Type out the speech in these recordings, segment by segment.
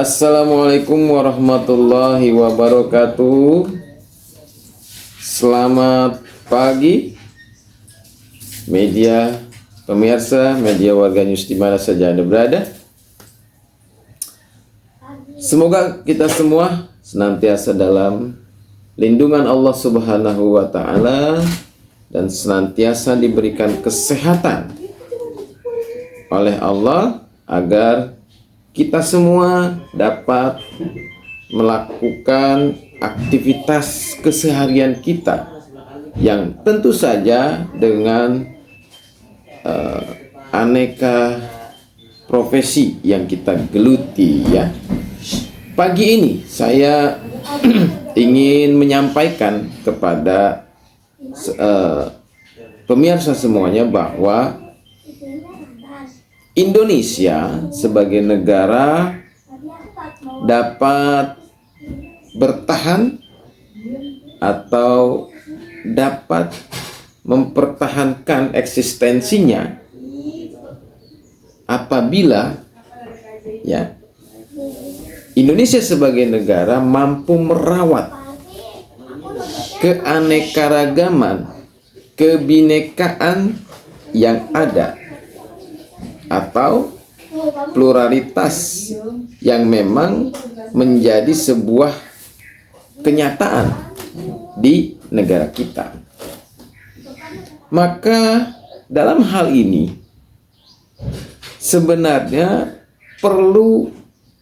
Assalamualaikum warahmatullahi wabarakatuh. Selamat pagi media pemirsa, media warga news di mana saja Anda berada. Semoga kita semua senantiasa dalam lindungan Allah Subhanahu wa taala dan senantiasa diberikan kesehatan oleh Allah agar kita semua dapat melakukan aktivitas keseharian kita yang tentu saja dengan aneka profesi yang kita geluti ya. Pagi ini saya ingin menyampaikan kepada pemirsa semuanya bahwa Indonesia sebagai negara dapat bertahan atau dapat mempertahankan eksistensinya apabila ya Indonesia sebagai negara mampu merawat keanekaragaman, kebinekaan yang ada atau pluralitas yang memang menjadi sebuah kenyataan di negara kita. Maka dalam hal ini sebenarnya perlu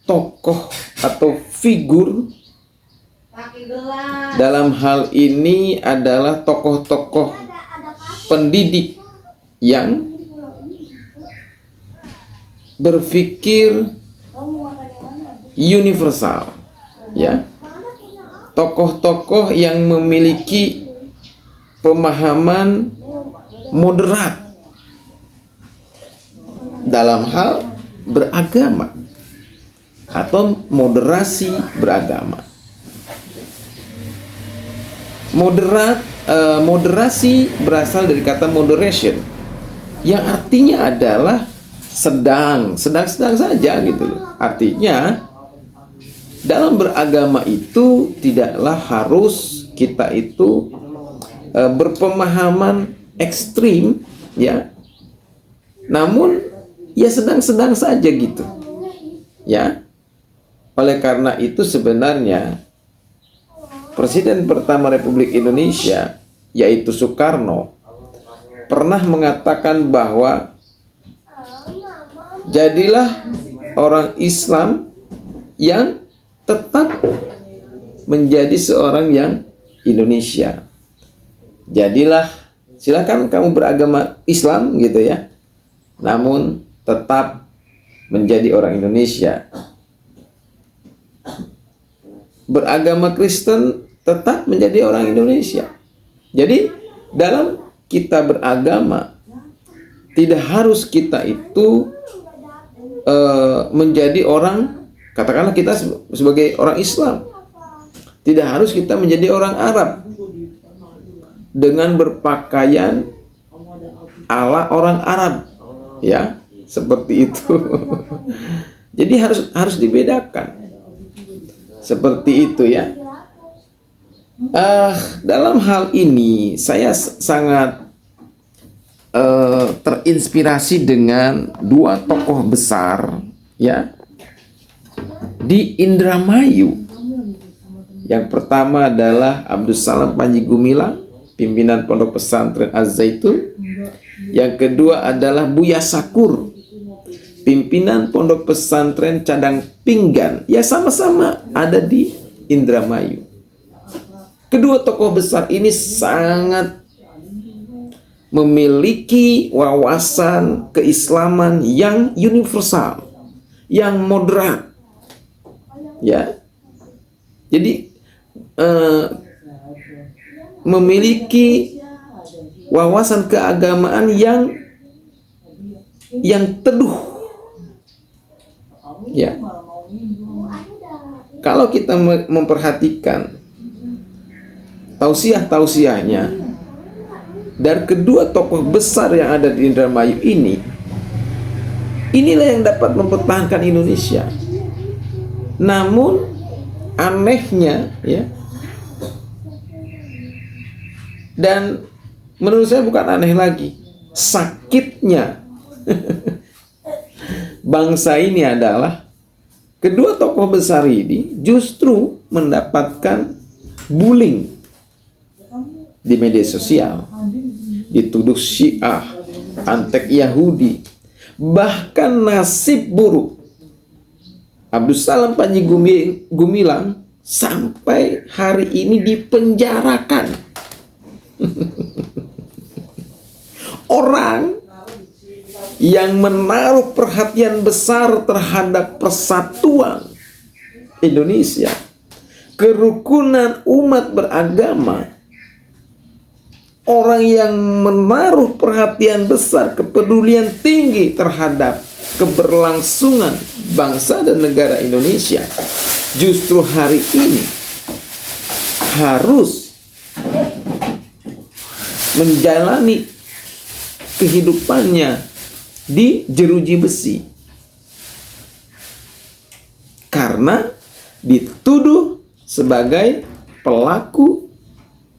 tokoh atau figur. Dalam hal ini adalah tokoh-tokoh pendidik yang berpikir universal, ya. Tokoh-tokoh yang memiliki pemahaman moderat dalam hal beragama atau moderasi beragama. Moderasi berasal dari kata moderation, yang artinya adalah sedang saja gitu loh. Artinya dalam beragama itu tidaklah harus kita itu berpemahaman ekstrim ya. Namun ya sedang-sedang saja gitu. Ya. Oleh karena itu sebenarnya Presiden pertama Republik Indonesia yaitu Soekarno pernah mengatakan bahwa jadilah orang Islam yang tetap menjadi seorang yang Indonesia. Jadilah, silakan kamu beragama Islam gitu ya, namun tetap menjadi orang Indonesia. Beragama Kristen tetap menjadi orang Indonesia. Jadi dalam kita beragama tidak harus kita itu menjadi orang, katakanlah kita sebagai orang Islam, tidak harus kita menjadi orang Arab dengan berpakaian ala orang Arab, ya seperti itu. Jadi harus dibedakan seperti itu ya. Dalam hal ini saya sangat terinspirasi dengan dua tokoh besar ya di Indramayu. Yang pertama adalah Abdul Salam Panji Gumilang, pimpinan Pondok Pesantren Az-Zaitun. Yang kedua adalah Buya Sakur, pimpinan Pondok Pesantren Cadang Pinggan. Ya sama-sama ada di Indramayu. Kedua tokoh besar ini sangat memiliki wawasan keislaman yang universal, yang moderat, ya. Jadi memiliki wawasan keagamaan yang teduh, ya. Kalau kita memperhatikan tausiah-tausiahnya dari kedua tokoh besar yang ada di Indramayu ini, inilah yang dapat mempertahankan Indonesia. Namun anehnya ya, dan menurut saya bukan aneh lagi, sakitnya bangsa ini adalah kedua tokoh besar ini justru mendapatkan bullying di media sosial, dituduh Syiah, antek Yahudi, bahkan nasib buruk Abdus Salam Panji Gumilang sampai hari ini dipenjarakan. Orang yang menaruh perhatian besar terhadap persatuan Indonesia, kerukunan umat beragama, orang yang menaruh perhatian besar, kepedulian tinggi terhadap keberlangsungan bangsa dan negara Indonesia, justru hari ini harus menjalani kehidupannya di jeruji besi karena dituduh sebagai pelaku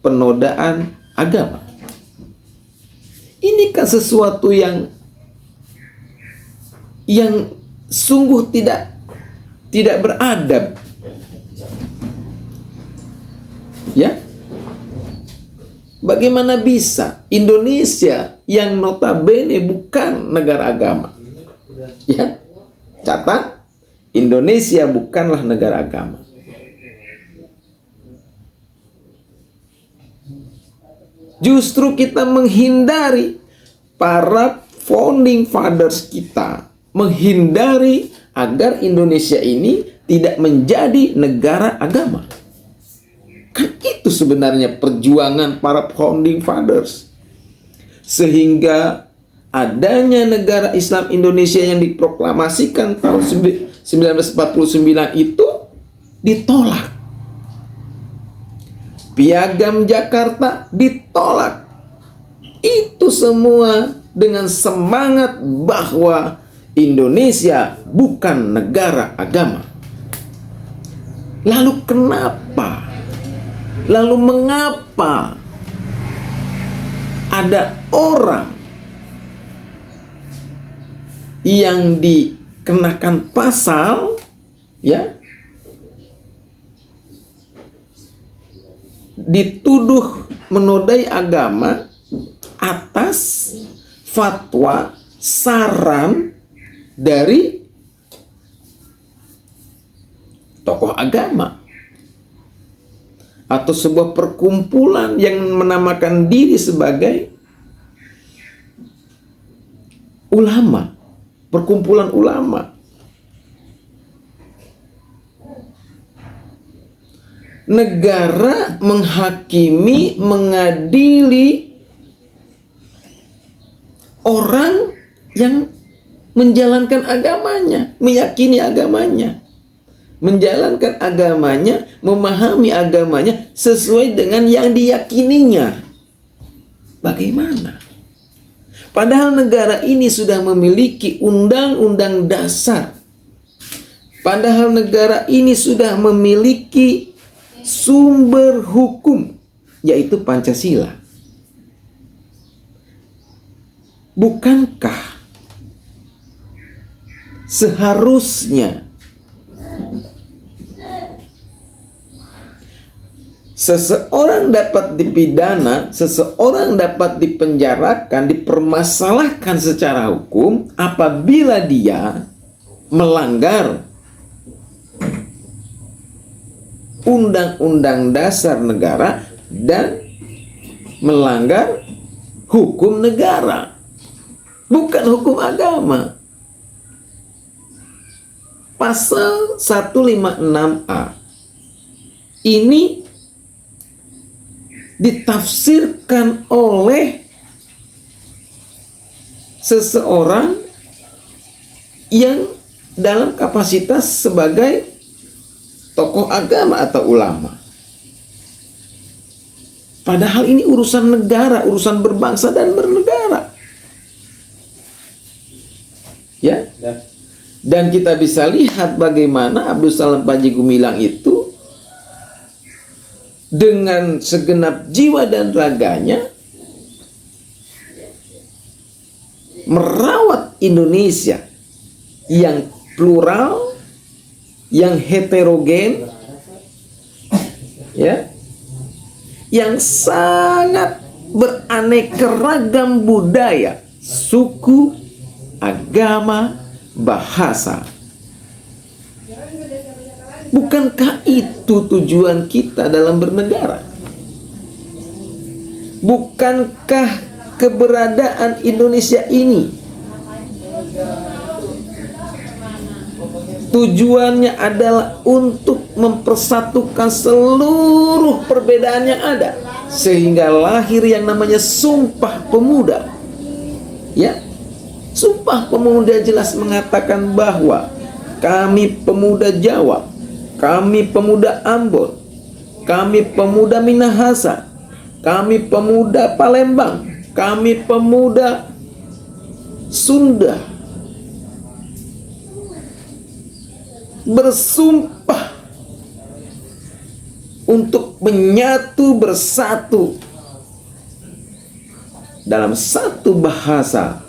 penodaan agama. Ini kan sesuatu yang sungguh tidak beradab. Ya? Bagaimana bisa Indonesia yang notabene bukan negara agama? Ya. Catat, Indonesia bukanlah negara agama. Justru kita menghindari para founding fathers kita, menghindari agar Indonesia ini tidak menjadi negara agama. Kan itu sebenarnya perjuangan para founding fathers. Sehingga adanya negara Islam Indonesia yang diproklamasikan tahun 1949 itu ditolak. Piagam Jakarta ditolak. Itu semua dengan semangat bahwa Indonesia bukan negara agama. Lalu kenapa? Lalu mengapa ada orang yang dikenakan pasal ya, dituduh menodai agama atas fatwa saran dari tokoh agama atau sebuah perkumpulan yang menamakan diri sebagai ulama, perkumpulan ulama. Negara menghakimi, mengadili orang yang menjalankan agamanya, meyakini agamanya, menjalankan agamanya, memahami agamanya sesuai dengan yang diyakininya. Bagaimana? Padahal negara ini sudah memiliki undang-undang dasar. Padahal negara ini sudah memiliki sumber hukum, yaitu Pancasila. Bukankah seharusnya seseorang dapat dipidana, seseorang dapat dipenjarakan, dipermasalahkan secara hukum apabila dia melanggar undang-undang dasar negara dan melanggar hukum negara, bukan hukum agama. Pasal 156A ini ditafsirkan oleh seseorang yang dalam kapasitas sebagai tokoh agama atau ulama. Padahal ini urusan negara, urusan berbangsa dan bernegara. Ya. Dan kita bisa lihat bagaimana Abdul Salam Panji Gumilang itu dengan segenap jiwa dan raganya merawat Indonesia yang plural, yang heterogen, ya, yang sangat beraneka ragam budaya, suku, agama, bahasa. Bukankah itu tujuan kita dalam bernegara? Bukankah keberadaan Indonesia ini tujuannya adalah untuk mempersatukan seluruh perbedaan yang ada, sehingga lahir yang namanya Sumpah Pemuda. Ya, Sumpah Pemuda jelas mengatakan bahwa kami pemuda Jawa, kami pemuda Ambon, kami pemuda Minahasa, kami pemuda Palembang, kami pemuda Sunda, bersumpah untuk menyatu bersatu dalam satu bahasa,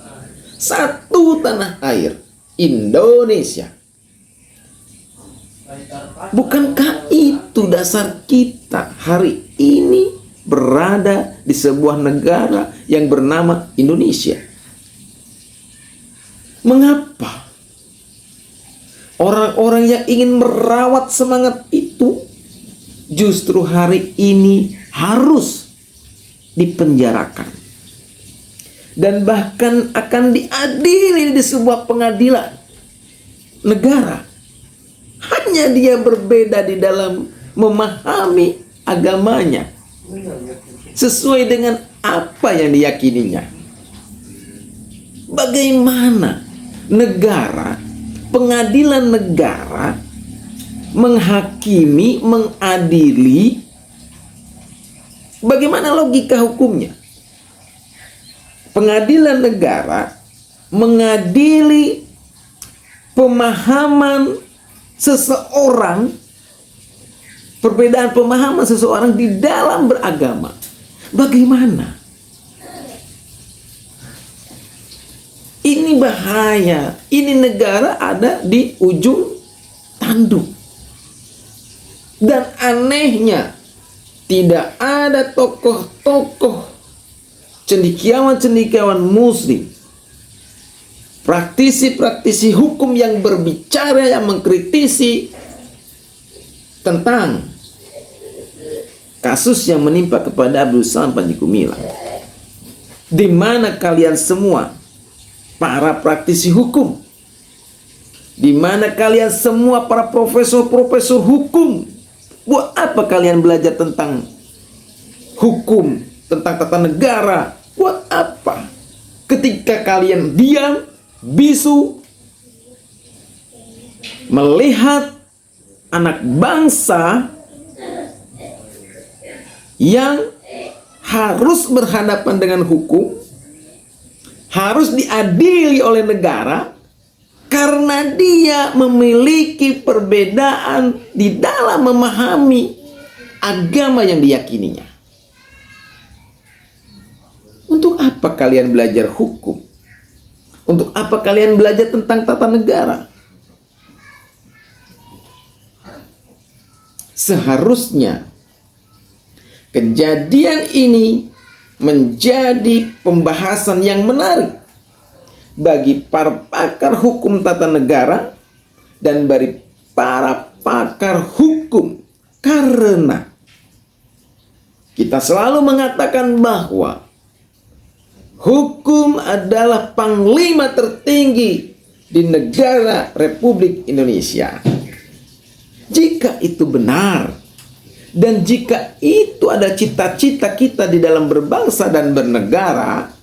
satu tanah air, Indonesia. Bukankah itu dasar kita hari ini berada di sebuah negara yang bernama Indonesia? Mengapa orang-orang yang ingin merawat semangat itu justru hari ini harus dipenjarakan dan bahkan akan diadili di sebuah pengadilan negara? Hanya dia berbeda di dalam memahami agamanya sesuai dengan apa yang diyakininya. Bagaimana negara, pengadilan negara menghakimi, mengadili? Bagaimana logika hukumnya? Pengadilan negara mengadili pemahaman seseorang, perbedaan pemahaman seseorang di dalam beragama. Bagaimana? Ini bahaya. Ini negara ada di ujung tanduk. Dan anehnya, tidak ada tokoh-tokoh cendekiawan-cendekiawan muslim, praktisi-praktisi hukum yang berbicara, yang mengkritisi tentang kasus yang menimpa kepada Abdul Salam Panji Gumilang. Di mana kalian semua para praktisi hukum? Di mana kalian semua para profesor-profesor hukum? Buat apa kalian belajar tentang hukum, tentang tata negara? Buat apa? Ketika kalian diam, bisu, melihat anak bangsa yang harus berhadapan dengan hukum, harus diadili oleh negara karena dia memiliki perbedaan di dalam memahami agama yang diyakininya. Untuk apa kalian belajar hukum? Untuk apa kalian belajar tentang tata negara? Seharusnya kejadian ini menjadi pembahasan yang menarik bagi para pakar hukum tata negara dan bagi para pakar hukum, karena kita selalu mengatakan bahwa hukum adalah panglima tertinggi di negara Republik Indonesia. Jika itu benar, dan jika itu ada cita-cita kita di dalam berbangsa dan bernegara,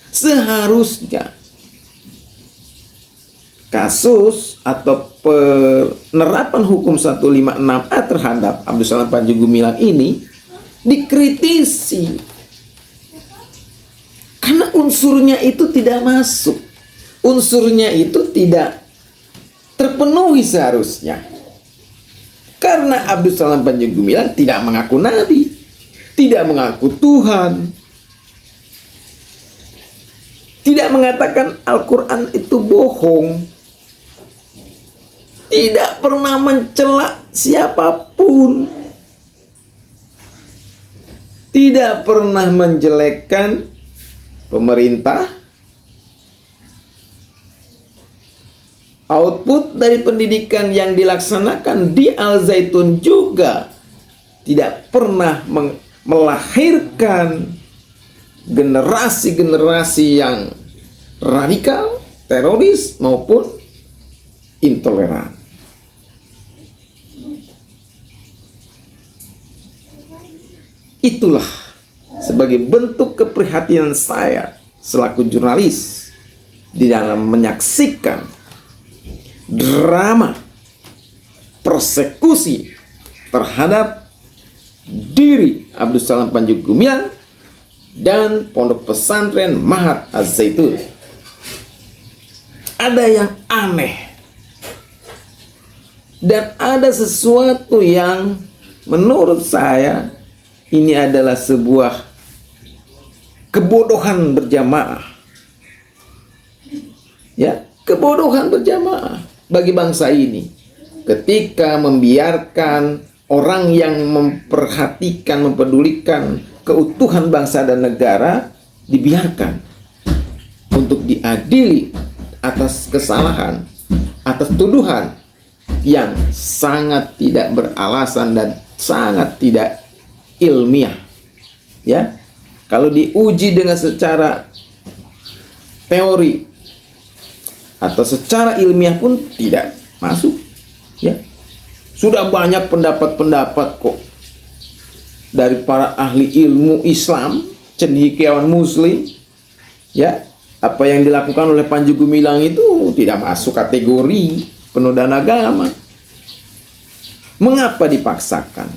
seharusnya kasus atau penerapan hukum 156A terhadap Abdul Salam Panji Gumilang ini dikritisi. Karena unsurnya itu tidak masuk. Unsurnya itu tidak terpenuhi seharusnya. Karena Abdus Salam Panji Gumilang tidak mengaku nabi, tidak mengaku Tuhan, tidak mengatakan Al-Quran itu bohong, tidak pernah mencela siapapun, tidak pernah menjelekkan pemerintah. Output dari pendidikan yang dilaksanakan di Al-Zaitun juga tidak pernah melahirkan generasi-generasi yang radikal, teroris maupun intoleran. Itulah sebagai bentuk keprihatinan saya selaku jurnalis di dalam menyaksikan drama persekusi terhadap diri Abdus Salam Panji Gumilang dan Pondok Pesantren Mahat Az-Zaitun. Ada yang aneh dan ada sesuatu yang menurut saya ini adalah sebuah kebodohan berjamaah. Ya, kebodohan berjamaah bagi bangsa ini ketika membiarkan orang yang memperhatikan, mempedulikan keutuhan bangsa dan negara dibiarkan untuk diadili atas kesalahan, atas tuduhan yang sangat tidak beralasan dan sangat tidak ilmiah. Ya, kalau diuji dengan secara teori atau secara ilmiah pun tidak masuk. Ya, sudah banyak pendapat-pendapat kok dari para ahli ilmu Islam, cendekiawan Muslim. Ya, apa yang dilakukan oleh Panji Gumilang itu tidak masuk kategori penodaan agama. Mengapa dipaksakan?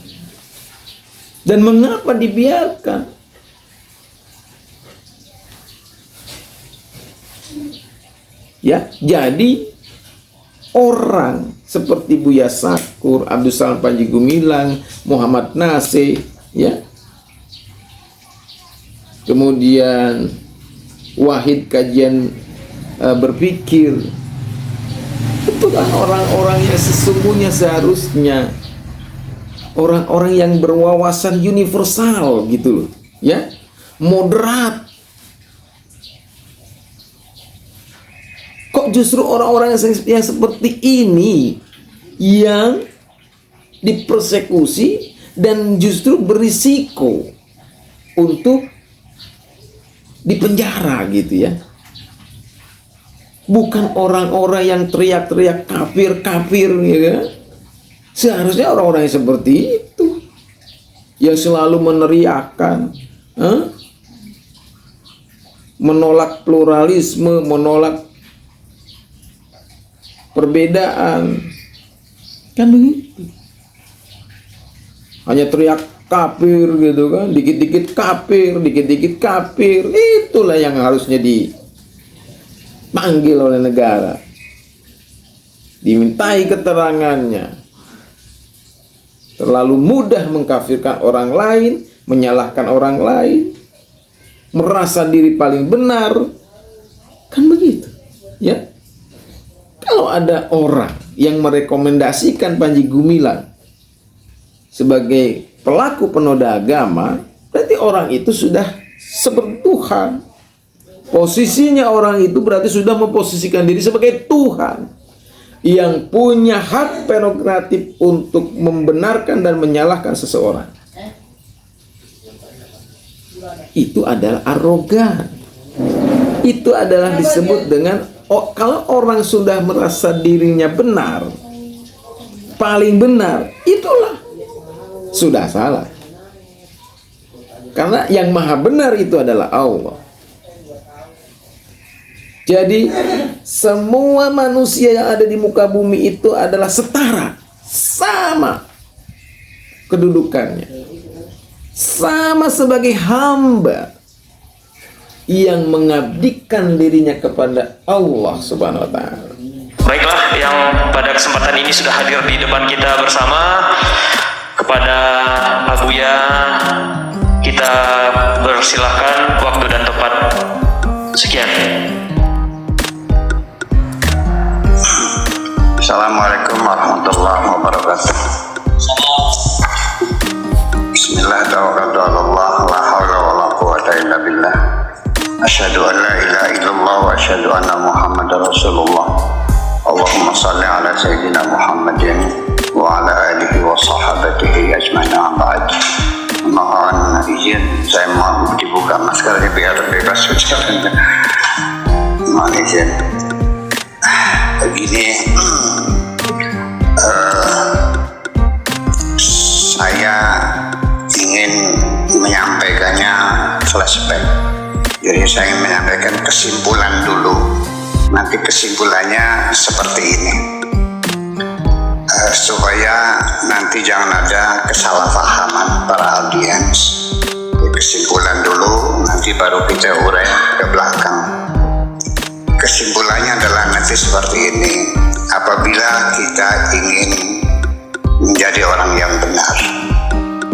Dan mengapa dibiarkan? Ya, jadi orang seperti Buya Sakur, Abdus Salam Panji Gumilang, Muhammad Nasih, ya, kemudian Wahid Kajian Berpikir, itu kan orang-orang yang sesungguhnya seharusnya orang-orang yang berwawasan universal gitu loh, ya, moderat. Kok justru orang-orang yang seperti ini yang dipersekusi dan justru berisiko untuk dipenjara gitu ya. Bukan orang-orang yang teriak-teriak kafir-kafir ya kan? Seharusnya orang-orang yang seperti itu yang selalu meneriakkan, menolak pluralisme, menolak perbedaan, kan begitu. Hanya teriak kafir gitu kan, dikit-dikit kafir, dikit-dikit kafir. Itulah yang harusnya dipanggil oleh negara, dimintai keterangannya. Terlalu mudah mengkafirkan orang lain, menyalahkan orang lain, merasa diri paling benar, kan begitu ya. Kalau ada orang yang merekomendasikan Panji Gumilang sebagai pelaku penoda agama, berarti orang itu sudah sebertuhan. Posisinya orang itu berarti sudah memposisikan diri sebagai Tuhan yang punya hak prerogatif untuk membenarkan dan menyalahkan seseorang. Itu adalah arogan. Itu adalah disebut dengan kalau orang sudah merasa dirinya benar, paling benar, itulah sudah salah. Karena yang maha benar itu adalah Allah. Jadi semua manusia yang ada di muka bumi itu adalah setara, sama kedudukannya, sama sebagai hamba yang mengabdikan dirinya kepada Allah Subhanahu wa ta'ala. Baiklah, yang pada kesempatan ini sudah hadir di depan kita bersama, kepada Pak Buya kita persilahkan waktu dan tempat. Sekian. Assalamualaikum warahmatullahi wabarakatuh. Bismillahirrahmanirrahim. La haula wala quwwata illa billah. Asyhadu an la ilaha illallah wa asyhadu anna Muhammadar Rasulullah. Allahumma shalli ala sayyidina Muhammadin wa ala alihi wa sahabatihi ajmain. Ba'd. Mohon izin saya mau dibuka maskernya biar bebas bicara. Mohon izin. Begini, saya ingin menyampaikannya flashback. Jadi saya ingin menyampaikan kesimpulan dulu. Nanti kesimpulannya seperti ini, supaya nanti jangan ada kesalahpahaman para audiens. Kesimpulan dulu, nanti baru kita urai ke belakang. Kesimpulannya adalah nanti seperti ini. Apabila kita ingin menjadi orang yang benar,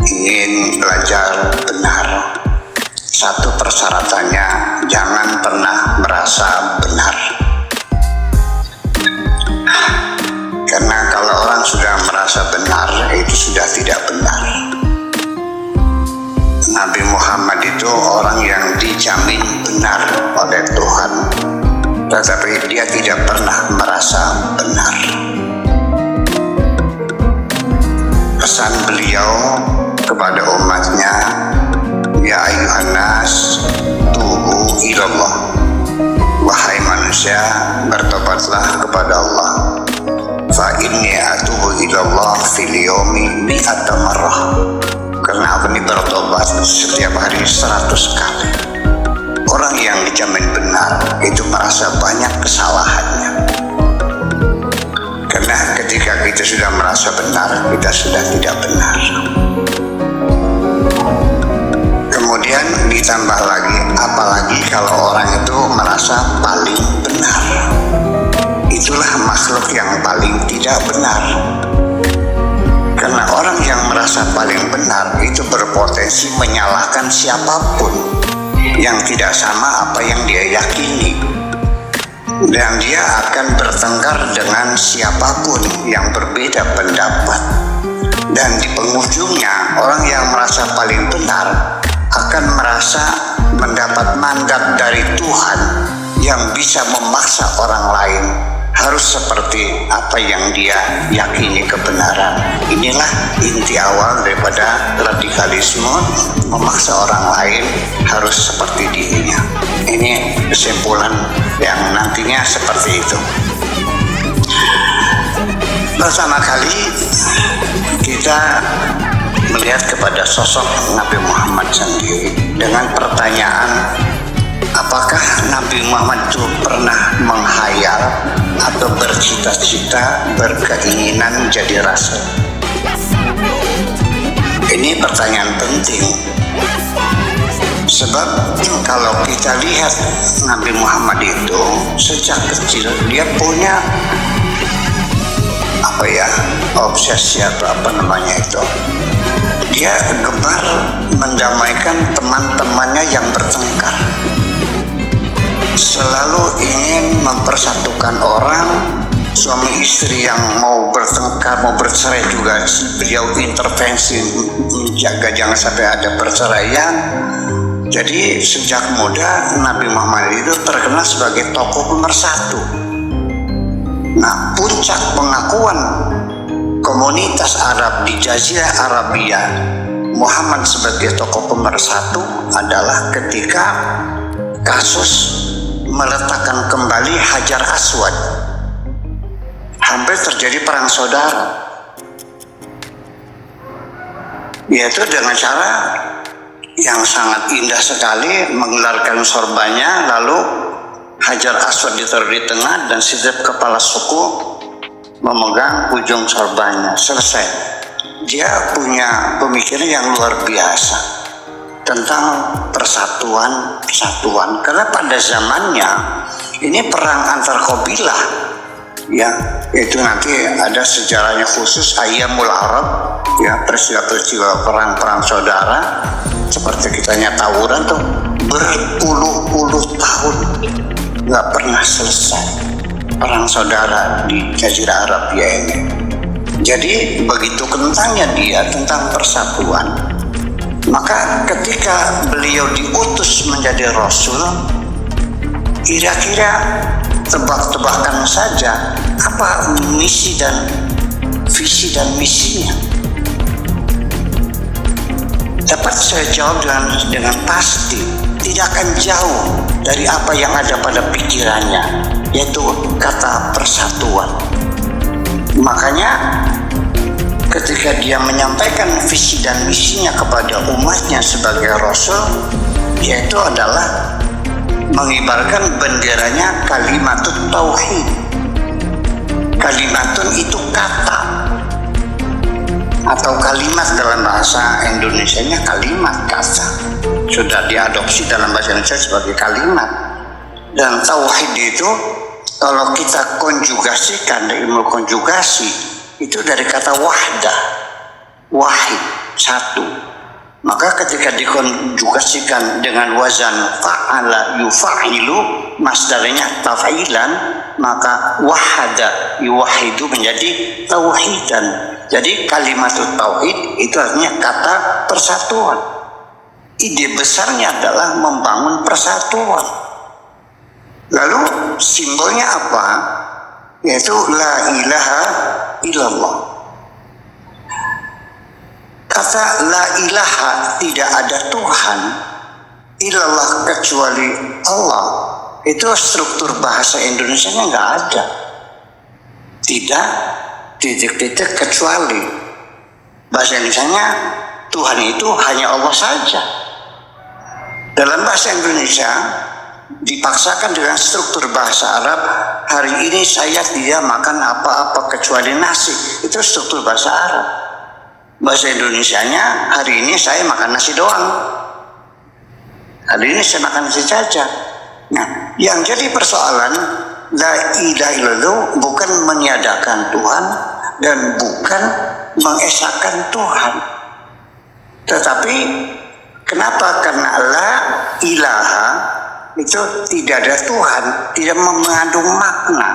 ingin belajar benar, satu persyaratannya jangan pernah merasa benar. Karena kalau orang sudah merasa benar, itu sudah tidak benar. Nabi Muhammad itu orang yang dijamin benar oleh Tuhan, tetapi dia tidak pernah merasa benar. Pesan beliau kepada umatnya, ya ayuhan nas tubu ilallah, wahai manusia bertobatlah kepada Allah. Fa inni atubu ilallah fil yaumi mi'ata marrah. Karena aku ini bertobat setiap hari 100 kali. Orang yang dijamin benar itu merasa banyak kesalahannya. Karena ketika kita sudah merasa benar, kita sudah tidak benar. Kemudian ditambah lagi, apalagi kalau orang itu merasa paling benar. Itulah makhluk yang paling tidak benar. Karena orang yang merasa paling benar itu berpotensi menyalahkan siapapun yang tidak sama apa yang dia yakini, dan dia akan bertengkar dengan siapapun yang berbeda pendapat. Dan di penghujungnya, orang yang merasa paling benar akan merasa mendapat mandat dari Tuhan yang bisa memaksa orang lain harus seperti apa yang dia yakini kebenaran. Inilah inti awal daripada radikalisme, memaksa orang lain harus seperti dirinya. Ini kesimpulan yang nantinya seperti itu. Pertama kali kita melihat kepada sosok Nabi Muhammad sendiri dengan pertanyaan, apakah Nabi Muhammad itu pernah menghayal atau bercita-cita, berkeinginan jadi rasul? Ini pertanyaan penting. Sebab kalau kita lihat Nabi Muhammad itu sejak kecil dia punya obsesi atau apa namanya itu. Dia gemar mendamaikan teman-temannya yang bertengkar. Selalu ingin mempersatukan orang. Suami istri yang mau bertengkar, mau bercerai juga beliau intervensi menjaga jangan sampai ada perceraian. Jadi sejak muda Nabi Muhammad itu terkenal sebagai tokoh pemersatu. Nah, puncak pengakuan komunitas Arab di Jazirah Arabia Muhammad sebagai tokoh pemersatu adalah ketika kasus meletakkan kembali Hajar Aswad. Hampir terjadi perang saudara, yaitu dengan cara yang sangat indah sekali, menggelarkan sorbannya, lalu Hajar Aswad ditaruh di tengah dan setiap kepala suku memegang ujung sorbannya. Selesai. Dia punya pemikiran yang luar biasa tentang persatuan. Karena pada zamannya ini perang antar kabilah, Ya, itu nanti ada sejarahnya khusus Ayyamul Arab, ya, peristiwa-peristiwa perang-perang saudara seperti kitanya tawuran tuh berpuluh-puluh tahun nggak pernah selesai perang saudara di Jazirah Arabia ini. Jadi begitu kentangnya dia tentang persatuan, maka ketika beliau diutus menjadi Rasul, kira-kira tebak-tebakan saja apa misi dan visi dan misinya. Dapat saya jawab dengan pasti, tidak akan jauh dari apa yang ada pada pikirannya, yaitu kata persatuan. Makanya ketika dia menyampaikan visi dan misinya kepada umatnya sebagai Rasul, yaitu adalah mengibarkan benderanya kalimatut tauhid. Kalimatun itu kata, atau kalimat dalam bahasa Indonesianya kalimat, kata. Sudah diadopsi dalam bahasa Indonesia sebagai kalimat. Dan tauhid itu kalau kita konjugasikan dari ilmu konjugasi, itu dari kata wahdah, wahid, satu. Maka ketika dikonjugasikan dengan wazan fa'ala yufa'ilu, masdarnya taf'ilan, maka wahada yuwahidu menjadi tauhidan. Jadi kalimat tauhid itu artinya kata persatuan. Ide besarnya adalah membangun persatuan. Lalu simbolnya apa? Yaitu la ilaha illallah. Kata la ilaha, tidak ada Tuhan illallah kecuali Allah, itu struktur bahasa Indonesianya nggak ada. Tidak titik-titik kecuali. Bahasa Indonesianya Tuhan itu hanya Allah saja. Dalam bahasa Indonesia dipaksakan dengan struktur bahasa Arab, hari ini saya tidak makan apa-apa kecuali nasi, itu struktur bahasa Arab. Bahasa Indonesianya, hari ini saya makan nasi doang, hari ini saya makan nasi saja. Nah, yang jadi persoalan la ilaha illallah bukan meniadakan Tuhan dan bukan mengesahkan Tuhan, tetapi kenapa? Karena la ilaha itu tidak ada Tuhan, tidak mengandung makna.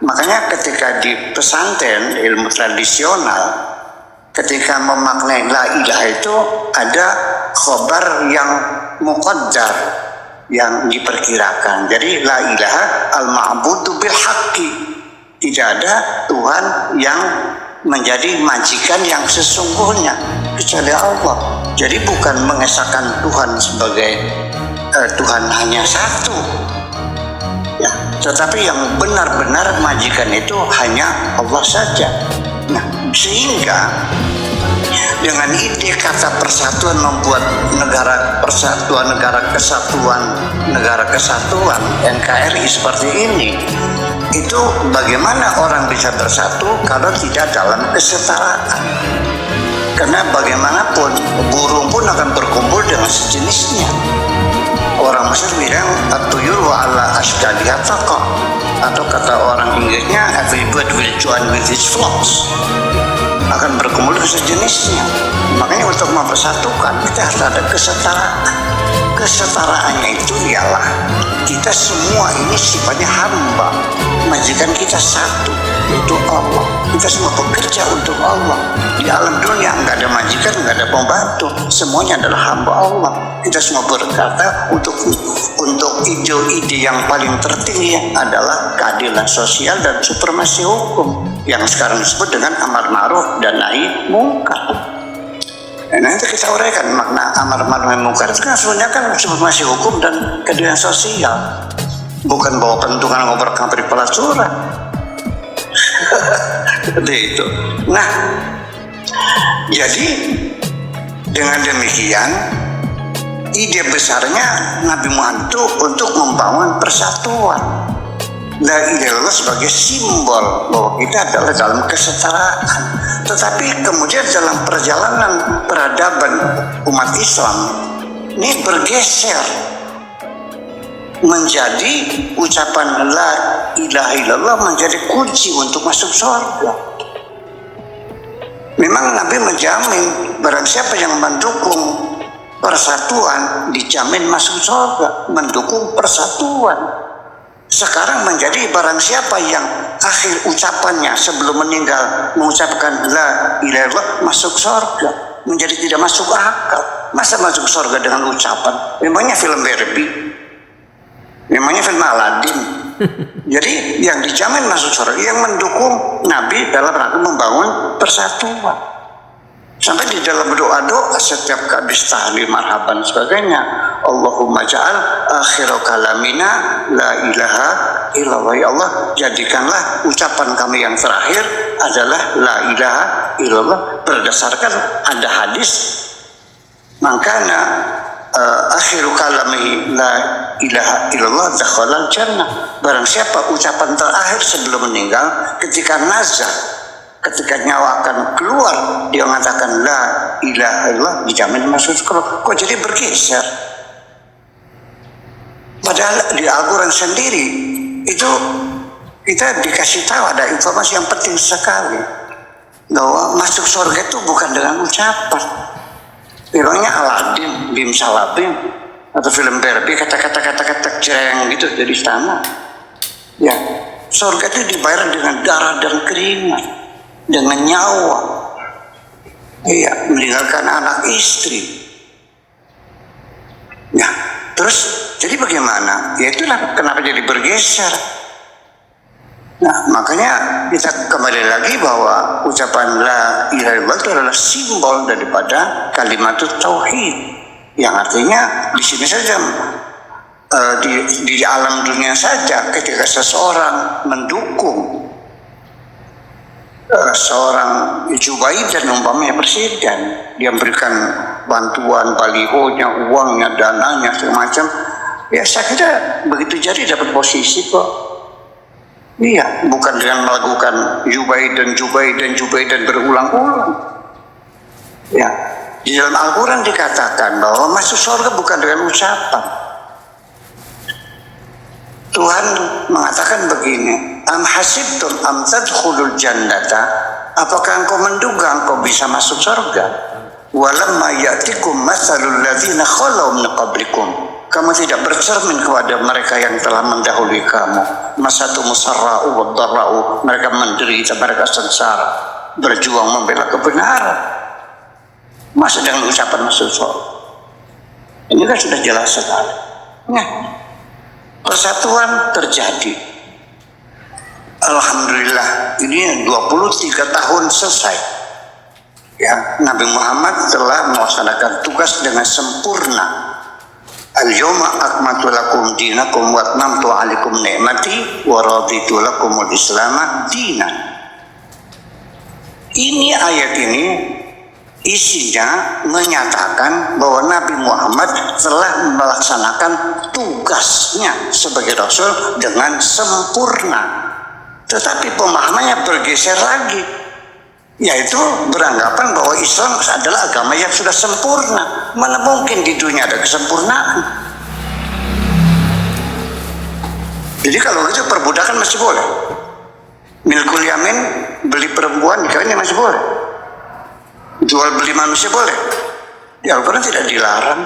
Makanya ketika di pesantren ilmu tradisional, ketika memaknai la ilaha itu ada khobar yang muqaddar, yang diperkirakan. Jadi la ilaha al-ma'budu bil haqqi, tidak ada Tuhan yang menjadi majikan yang sesungguhnya kecuali Allah. Jadi bukan mengesahkan Tuhan sebagai Tuhan hanya satu, ya, tetapi yang benar-benar majikan itu hanya Allah saja. Nah, sehingga dengan ide kata persatuan membuat negara persatuan, negara kesatuan NKRI seperti ini, itu bagaimana orang bisa bersatu kalau tidak dalam kesetaraan? Karena bagaimanapun burung pun akan berkumpul dengan sejenisnya. Orang Mesir bilang at-tuyur wa ala ashkaliha taqa, atau kata orang Inggrisnya every bird will join with its flocks, akan berkumpul ke sejenisnya. Makanya untuk mempersatukan kita harus ada kesetaraan. Kesetaraannya itu ialah kita semua ini sifatnya hamba, majikan kita satu, yaitu Allah. Kita semua bekerja untuk Allah. Di alam dunia nggak ada majikan, nggak ada pembantu, semuanya adalah hamba Allah. Kita semua berkata untuk ide yang paling tertinggi adalah keadilan sosial dan supremasi hukum, yang sekarang disebut dengan amar ma'ruf dan nahi mungkar. Nah, nanti kita uraikan makna amar ma'ruf nahi mungkar itu kan sebenarnya kan supremasi hukum dan keadilan sosial, bukan bawa pentungan ngobrol kampri pelacura. Seperti itu. Nah, jadi dengan demikian ide besarnya Nabi Muhammad itu untuk membangun persatuan. La ilaha illallah sebagai simbol bahwa kita adalah dalam kesetaraan. Tetapi kemudian dalam perjalanan peradaban umat Islam ini bergeser. menjadi ucapan la ilaha illallah menjadi kunci untuk masuk surga. Memang Nabi menjamin barang siapa yang mendukung persatuan dijamin masuk surga, mendukung persatuan. Sekarang menjadi barang siapa yang akhir ucapannya sebelum meninggal mengucapkan la ilaha illallah masuk surga, menjadi tidak masuk akal. Masa masuk surga dengan ucapan? Memangnya film Barbie? Memangnya film Aladin? Jadi yang dijamin masuk surga yang mendukung Nabi dalam rangka membangun persatuan. Sampai di dalam doa-doa setiap habis tahlil marhaban sebagainya, Allahumma ja'al akhir kalamina la ilaha illallah. Ya Allah, jadikanlah ucapan kami yang terakhir adalah la ilaha illallah. Berdasarkan ada hadis, makana akhiru kalamihi la ilaha illallah dakhalal jannah. Barang siapa ucapan terakhir sebelum meninggal ketika nazar, ketika nyawa akan keluar, dia mengatakan la ilaha illallah, dijamin masuk surga. Kok jadi bergeser? Padahal di Al-Quran sendiri itu kita dikasih tahu ada informasi yang penting sekali, bahwa masuk surga itu bukan dengan ucapan. Memangnya Aladin, Bim Salabim, atau film Barbie kata-kata cereng gitu dari sana. Ya, surga itu dibayar dengan darah dan keringat, dengan nyawa, iya, meninggalkan anak istri. Nah, terus jadi bagaimana? Ya itulah kenapa jadi bergeser. Nah, makanya kita kembali lagi bahwa ucapan la ilaha illallah itu adalah simbol daripada kalimat tauhid, yang artinya di sini saja, di alam dunia saja, ketika seseorang mendukung seorang Jubair dan umpamanya presiden, dia memberikan bantuan, balihonya, uangnya, dananya, semacam, ya saya kira begitu jadi dapat posisi kok. Iya, bukan dengan melakukan Jubair dan berulang-ulang. Ya, di dalam Al-Quran dikatakan bahwa masuk surga bukan dengan ucapan. Tuhan mengatakan begini, am hasibtum am tadkhulul jannata, apakah engkau menduga engkau bisa masuk surga? Walamma ya'tikum matsalul ladzina khalau min qablikum, kamu tidak bercermin kepada mereka yang telah mendahului kamu. Masatu musarra'u wa dharra'u, mereka menderita, mereka sengsara, berjuang membela kebenaran. Masa dengan ucapan masuk surga? Ini kan sudah jelas sekali. Nah, persatuan terjadi. Alhamdulillah, ini 23 tahun selesai. Ya, Nabi Muhammad telah melaksanakan tugas dengan sempurna. Al-yawma akmaltu lakum dinakum wa atmamtu 'alaikum ni'mati wa raditu lakumul Islam dinan. Ini ayat ini isinya menyatakan bahwa Nabi Muhammad telah melaksanakan tugasnya sebagai Rasul dengan sempurna. Tetapi pemahamannya bergeser lagi, yaitu beranggapan bahwa Islam adalah agama yang sudah sempurna. Mana mungkin di dunia ada kesempurnaan? Jadi kalau itu perbudakan masih boleh, milkul yamin, beli perempuan nikahnya masih boleh, jual beli manusia boleh. Di Al-Quran tidak dilarang.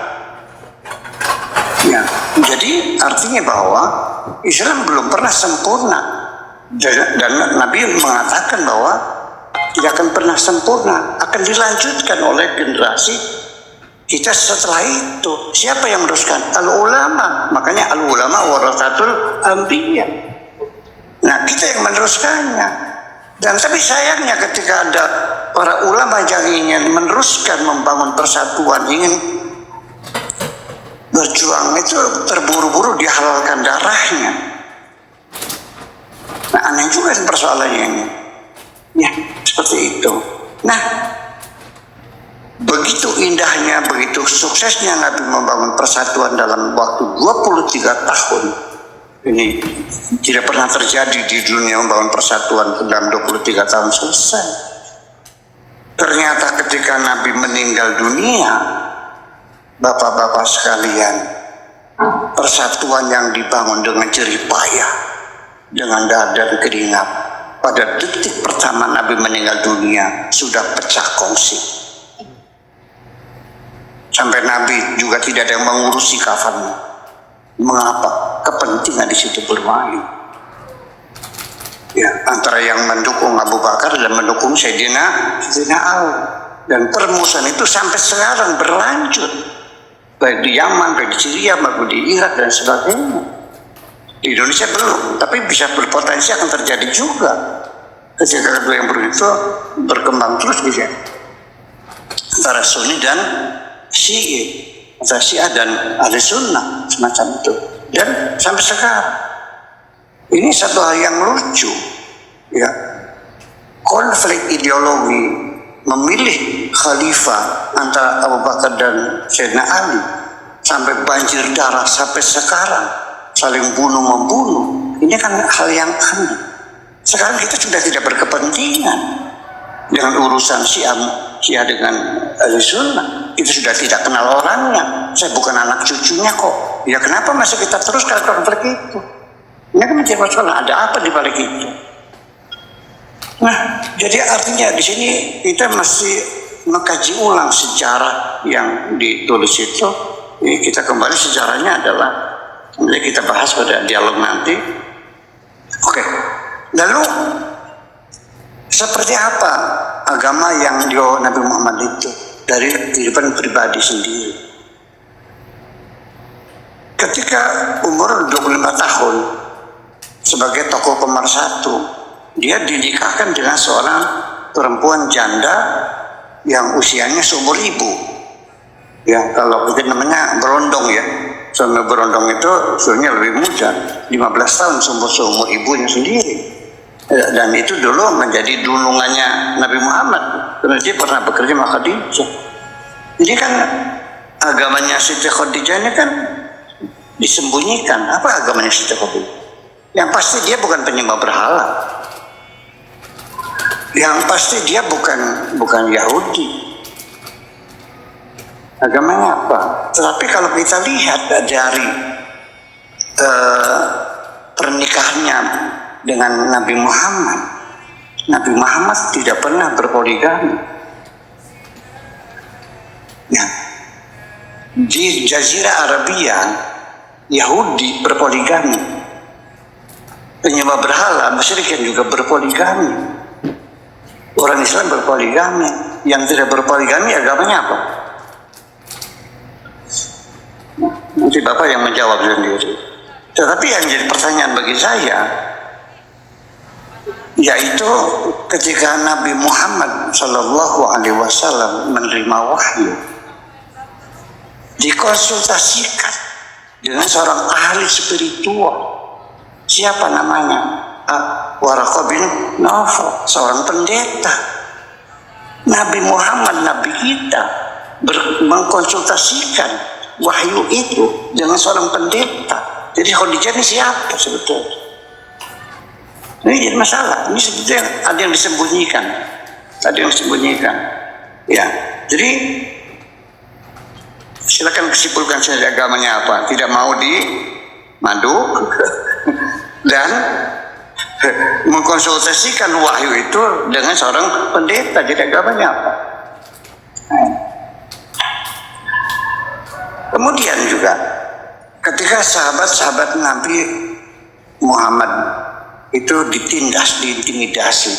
Ya, jadi artinya bahwa Islam belum pernah sempurna, dan Nabi mengatakan bahwa tidak akan pernah sempurna, akan dilanjutkan oleh generasi kita setelah itu. Siapa yang meneruskan? Al-ulama. Makanya al-ulama warasatul anbiya. Nah, kita yang meneruskannya. Dan tapi sayangnya ketika ada para ulama yang ingin meneruskan membangun persatuan, ingin berjuang, itu terburu-buru dihalalkan darahnya. Nah, aneh juga persoalannya ini. Ya, seperti itu. Nah, begitu indahnya, begitu suksesnya Nabi membangun persatuan dalam waktu 23 tahun. Ini tidak pernah terjadi di dunia membangun persatuan dalam 23 tahun selesai. Ternyata ketika Nabi meninggal dunia, bapak-bapak sekalian, persatuan yang dibangun dengan jerih payah, dengan darah dan keringat. Pada detik pertama Nabi meninggal dunia sudah pecah kongsi. Sampai Nabi juga tidak ada yang mengurusi kafannya. Mengapa? Kepentingan di situ bermain. Ya, antara yang mendukung Abu Bakar dan mendukung Sayyidina Ali. Dan permusuhan itu sampai sekarang berlanjut, baik di Yaman, baik di Syria, maupun di Irak dan sebagainya. Di Indonesia belum, tapi bisa berpotensi akan terjadi juga ketika kedua yang itu berkembang terus bisa antara Sunni dan Syi'i, antara Syiah dan Ahli Sunnah semacam itu. Dan sampai sekarang ini satu hal yang lucu, ya, konflik ideologi memilih khalifah antara Abu Bakar dan Sayyidina Ali sampai banjir darah sampai sekarang, saling bunuh-membunuh. Ini kan hal yang aneh. Sekarang kita sudah tidak berkepentingan dengan urusan Syiah dengan Ahli Sunnah. Itu sudah tidak kenal orangnya. Saya bukan anak cucunya kok. Ya kenapa masih kita teruskan konflik itu? Ini kan menjadi masalah. Ada apa di balik itu? Nah, jadi artinya di sini kita masih mengkaji ulang sejarah yang ditulis itu. Ini kita kembali sejarahnya adalah nanti kita bahas pada dialog nanti. Oke. Lalu seperti apa agama yang dibawa Nabi Muhammad itu dari kehidupan pribadi sendiri? Ketika umur 25 tahun sebagai tokoh pemersatu, dia dinikahkan dengan seorang perempuan janda yang usianya seumur ibu. Ya, kalau itu namanya berondong ya. Suami berondong itu usianya lebih muda, 15 tahun seumur ibunya sendiri. Dan itu dulu menjadi dulungannya Nabi Muhammad. Karena dia pernah bekerja sama Khadijah. Jadi kan agamanya Siti Khadijah ini kan disembunyikan. Apa agamanya Siti Khadijah? Yang pasti dia bukan penyembah berhala. Yang pasti dia bukan Yahudi. Agamanya apa? Tetapi kalau kita lihat dari pernikahannya dengan Nabi Muhammad tidak pernah berpoligami. Ya. Di Jazirah Arabia, Yahudi berpoligami. Penyembah berhala, musyrikin juga berpoligami. Orang Islam berpoligami. Yang tidak berpoligami agamanya apa? Nanti Bapak yang menjawab sendiri. Tetapi yang jadi pertanyaan bagi saya, yaitu ketika Nabi Muhammad SAW menerima wahyu, dikonsultasikan dengan seorang ahli spiritual. Siapa namanya? Waraqah bin Nawfal, seorang pendeta. Nabi Muhammad, Nabi kita, mengkonsultasikan wahyu itu dengan seorang pendeta. Jadi Khadijah ini siapa sebetulnya? Ini jadi masalah. Ini sebetulnya ada yang disembunyikan. Ya, jadi silakan kesimpulkan saja agamanya apa. Tidak mau dimaduk dan mengkonsultasikan wahyu itu dengan seorang pendeta. Jadi agamanya apa? Kemudian juga ketika sahabat-sahabat Nabi Muhammad itu diintimidasi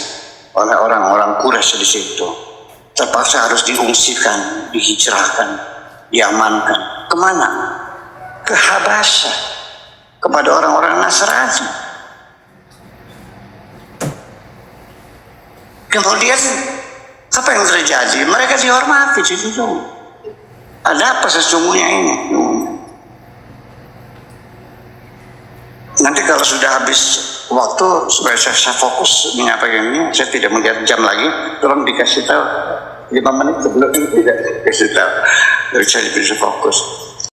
oleh orang-orang Quraisy di situ, terpaksa harus diungsikan, dihijrahkan, diamankan. Kemana? Ke Habasyah, kepada orang-orang Nasrani. Kemudian apa yang terjadi? Mereka dihormati di situ. Ada apa sesungguhnya ini? Nanti kalau sudah habis waktu, supaya saya fokus menyampaikan ini, saya tidak melihat jam lagi. Tolong dikasih tahu 5 menit sebelum ini, tidak kasih tahu. Jadi saya bisa fokus.